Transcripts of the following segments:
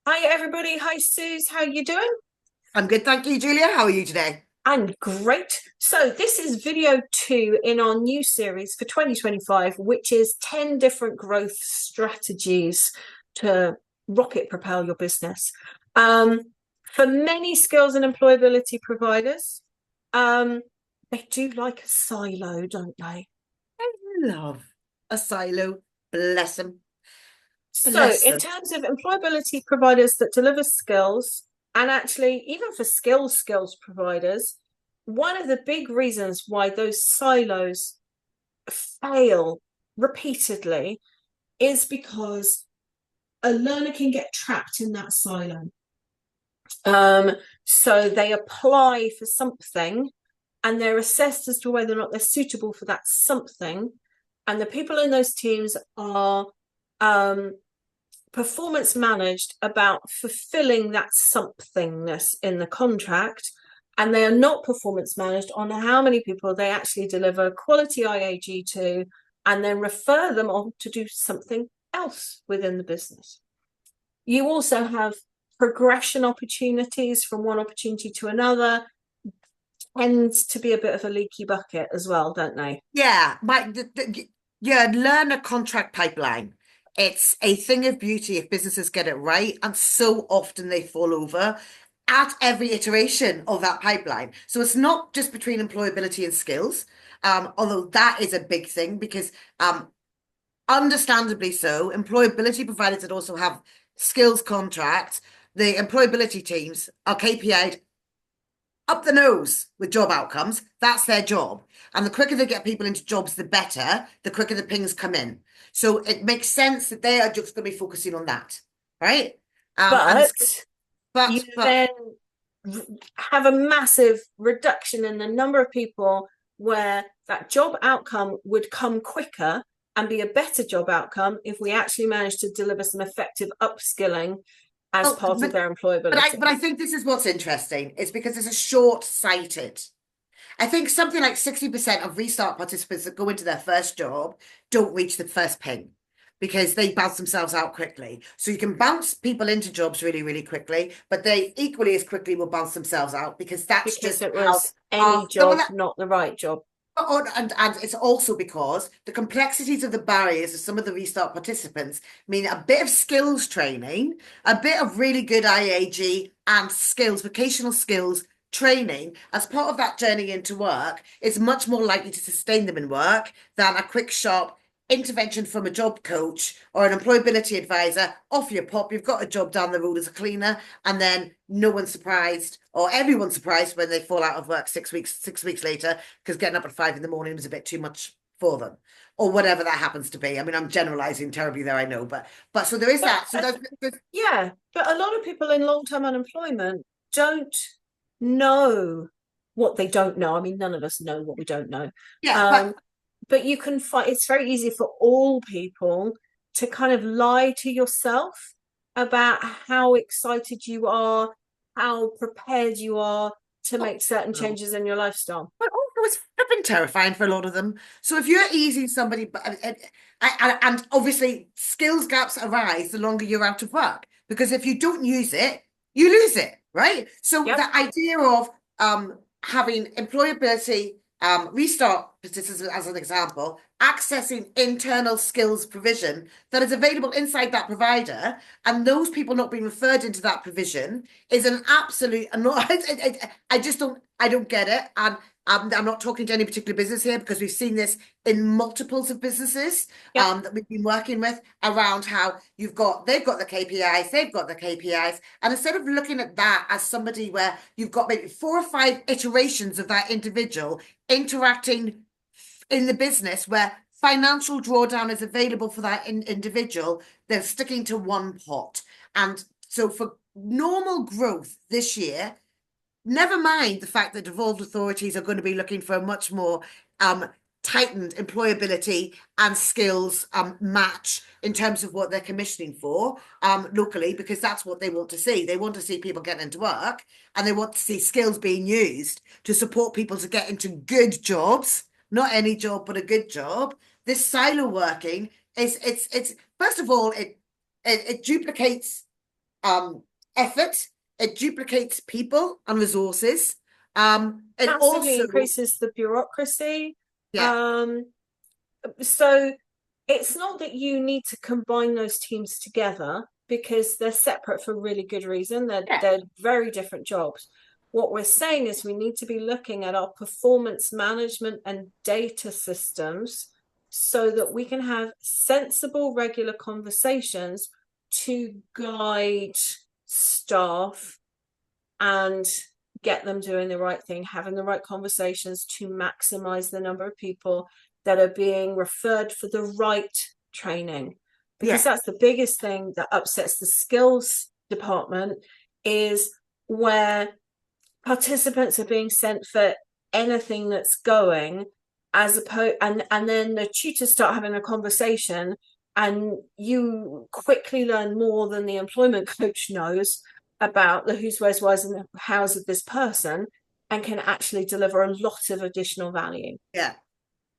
Hi everybody. Hi Suze. How you doing? I'm good, thank you, Julia. How are you today? I'm great. So this is video 2 in our new series for 2025, which is 10 different growth strategies to rocket propel your business. Um, for many skills and employability providers, um, they do like a silo, don't they? I love a silo. Bless them. So, Bless in them. terms of employability providers that deliver skills, and actually, even for skills providers, one of the big reasons why those silos fail repeatedly is because a learner can get trapped in that silo. Um, so they apply for something and they're assessed as to whether or not they're suitable for that something. And the people in those teams are um, performance managed about fulfilling that somethingness in the contract, and they are not performance managed on how many people they actually deliver quality IAG to and then refer them on to do something else within the business. You also have progression opportunities from one opportunity to another, tends to be a bit of a leaky bucket as well, don't they? Yeah, yeah, learn a contract pipeline. It's a thing of beauty if businesses get it right, and so often they fall over at every iteration of that pipeline. So it's not just between employability and skills, although that is a big thing because understandably so, employability providers that also have skills contracts, the employability teams are KPI'd up the nose with job outcomes. That's their job. And the quicker they get people into jobs, the better, the quicker the pings come in. So it makes sense that they are just going to be focusing on that, right? And But you but then have a massive reduction in the number of people where that job outcome would come quicker and be a better job outcome if we actually manage to deliver some effective upskilling as oh, part of their but employability. I think this is what's interesting. It's because it's a short-sighted. I think something like 60% of restart participants that go into their first job don't reach the first ping because they bounce themselves out quickly. So you can bounce people into jobs really, really quickly, but they equally as quickly will bounce themselves out because that's Because just it how was any no, well, job, not the right job. and it's also because the complexities of the barriers of some of the restart participants mean a bit of skills training, a bit of really good IAG and skills, vocational skills training as part of that journey into work is much more likely to sustain them in work than a quick, sharp intervention from a job coach or an employability advisor. Off your pop, you've got a job down the road as a cleaner, and then no one's surprised or everyone's surprised when they fall out of work 6 weeks later because getting up at 5 in the morning was a bit too much for them, or whatever that happens to be. I mean, I'm generalizing terribly there, I know, but so there is But that. So there's yeah, but a lot of people in long-term unemployment don't know what they don't know. I mean, none of us know what we don't know. yeah, Um, but you can find it's very easy for all people to kind of lie to yourself about how excited you are, how prepared you are to make certain but changes in your lifestyle. also it's flipping terrifying for a lot of them. So if you're easing somebody, and obviously skills gaps arise the longer you're out of work, because if you don't use it, you lose it, right? So Yep. the idea of having employability, restart participants as an example, accessing internal skills provision that is available inside that provider, and those people not being referred into that provision is an absolute. I just don't get it, and I'm not talking to any particular business here because we've seen this in multiples of businesses Yep. that we've been working with around how they've got the KPIs, they've got the KPIs, and instead of looking at that as somebody where you've got maybe 4 or 5 iterations of that individual interacting in the business where financial drawdown is available for that individual, they're sticking to one pot. And so for normal growth this year, never mind the fact that devolved authorities are going to be looking for a much more tightened employability and skills match in terms of what they're commissioning for locally, because that's what they want to see. They want to see people getting into work, and they want to see skills being used to support people to get into good jobs, not any job, but a good job. This silo working is it's first of all it duplicates effort. It duplicates people and resources. It Massively also, increases the bureaucracy. yeah, Um, so it's not that you need to combine those teams together because they're separate for really good reason. yeah, They're very different jobs. What we're saying is we need to be looking at our performance management and data systems so that we can have sensible, regular conversations to guide staff and get them doing the right thing, having the right conversations to maximize the number of people that are being referred for the right training. Because yeah, that's the biggest thing that upsets the skills department is where participants are being sent for anything that's going as opposed and then the tutors start having a conversation and you quickly learn more than the employment coach knows about the who's, where's, why's, and how's of this person and can actually deliver a lot of additional value. yeah,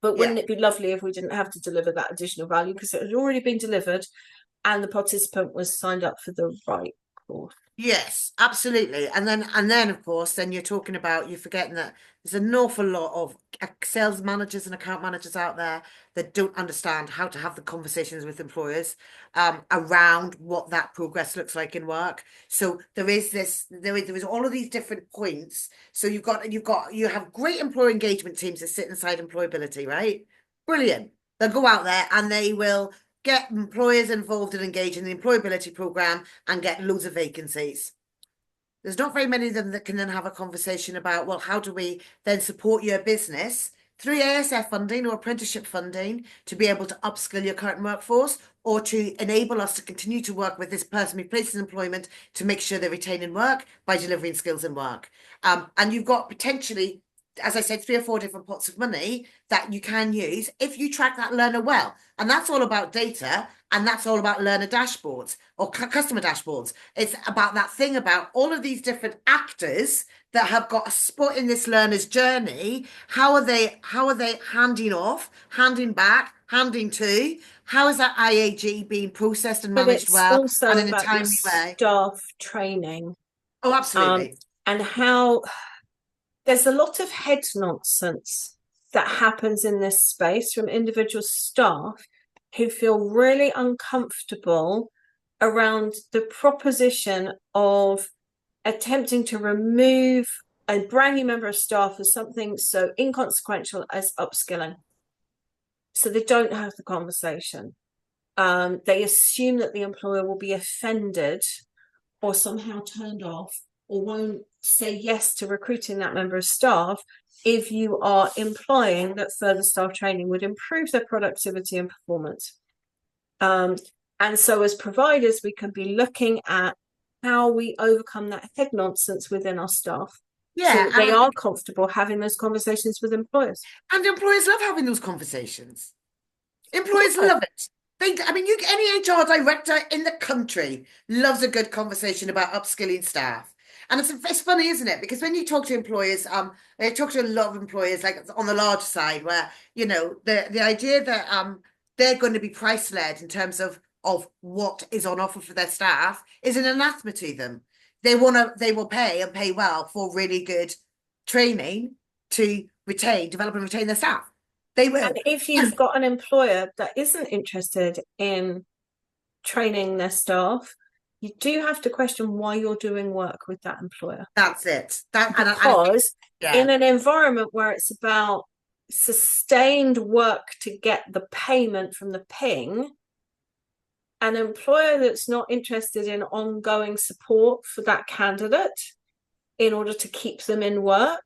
But yeah. wouldn't it be lovely if we didn't have to deliver that additional value because it had already been delivered and the participant was signed up for the right course? Yes, absolutely. And then of course, then you're talking about, you're forgetting that there's an awful lot of sales managers and account managers out there that don't understand how to have the conversations with employers around what that progress looks like in work. So there is all of these different points. So you have great employer engagement teams that sit inside employability, right? Brilliant. They'll go out there and they will get employers involved and engaged in the employability program and get loads of vacancies. There's not very many of them that can then have a conversation about, well, how do we then support your business through ASF funding or apprenticeship funding to be able to upskill your current workforce or to enable us to continue to work with this person we place in employment to make sure they're retaining work by delivering skills and work. And you've got potentially, as I said, 3 or 4 different pots of money that you can use if you track that learner well. And that's all about data, and that's all about learner dashboards or customer dashboards. It's about that thing about all of these different actors that have got a spot in this learner's journey. How are they handing off, handing back, handing to? How is that IAG being processed and But managed it's well also and in a about your timely way? staff training. Oh, um, absolutely. and how there's a lot of head nonsense that happens in this space from individual staff who feel really uncomfortable around the proposition of attempting to remove a brand new member of staff as something so inconsequential as upskilling. So they don't have the conversation. They assume that the employer will be offended or somehow turned off or won't say yes to recruiting that member of staff if you are implying that further staff training would improve their productivity and performance. And so as providers, we can be looking at how we overcome that head nonsense within our staff so Yeah, that they are comfortable having those conversations with employers. and employers love having those conversations. Employers Yeah. love it. Any HR director in the country loves a good conversation about upskilling staff. And it's funny, isn't it? Because when you talk to employers, I talk to a lot of employers, like on the large side, where the idea that they're going to be price led in terms of what is on offer for their staff is an anathema to them. They will pay and pay well for really good training to develop and retain their staff. They will. And if you've got an employer that isn't interested in training their staff, you do have to question why you're doing work with that employer. That's it. Because in an environment where it's about sustained work to get the payment from the ping, an employer that's not interested in ongoing support for that candidate in order to keep them in work,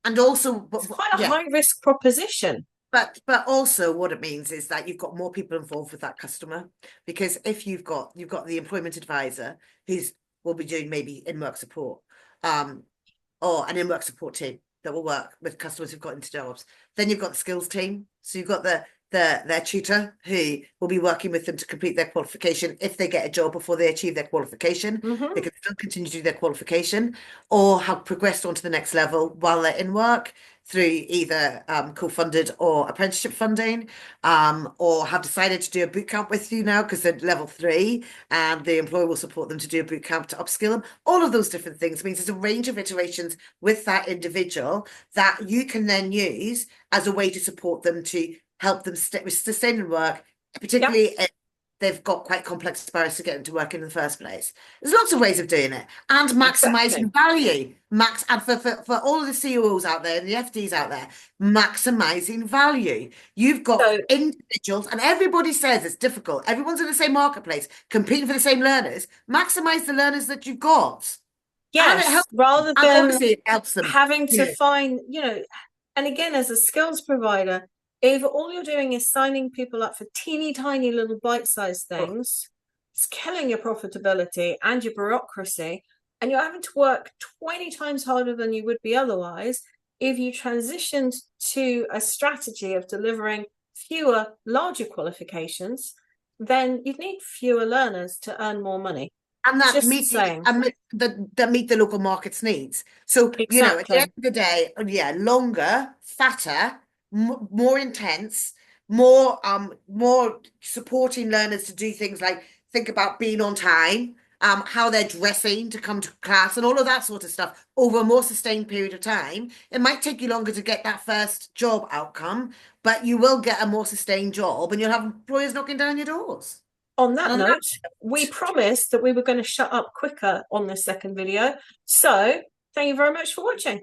and also, it's quite a high risk proposition. But also what it means is that you've got more people involved with that customer, because if you've got the employment advisor who's will be doing maybe in-work support, or an in-work support team that will work with customers who've got into jobs. Then you've got the skills team. So you've got the their tutor who will be working with them to complete their qualification. If they get a job before they achieve their qualification, they can still continue to do their qualification or have progressed on to the next level while they're in work through either co-funded or apprenticeship funding, or have decided to do a boot camp with you now because they're level 3 and the employer will support them to do a boot camp to upskill them. All of those different things means there's a range of iterations with that individual that you can then use as a way to support them to help them sustain and work, particularly if they've got quite complex barriers to get into work in the first place. There's lots of ways of doing it and maximizing value. And for all of the CEOs out there and the FDs out there, maximizing value. You've got individuals, and everybody says it's difficult. Everyone's in the same marketplace, competing for the same learners. Maximize the learners that you've got. Yes, rather than it helps them. having to find, and again, as a skills provider, if all you're doing is signing people up for teeny tiny little bite-sized things, it's killing your profitability and your bureaucracy, and you're having to work 20 times harder than you would be otherwise. If you transitioned to a strategy of delivering fewer, larger qualifications, then you'd need fewer learners to earn more money. And that meet the local market's needs. So, at the end of the day, longer, fatter, more intense, more supporting learners to do things like think about being on time, how they're dressing to come to class and all of that sort of stuff over a more sustained period of time. It might take you longer to get that first job outcome, but you will get a more sustained job and you'll have employers knocking down your doors. On that note, we promised that we were going to shut up quicker on the second video. So thank you very much for watching.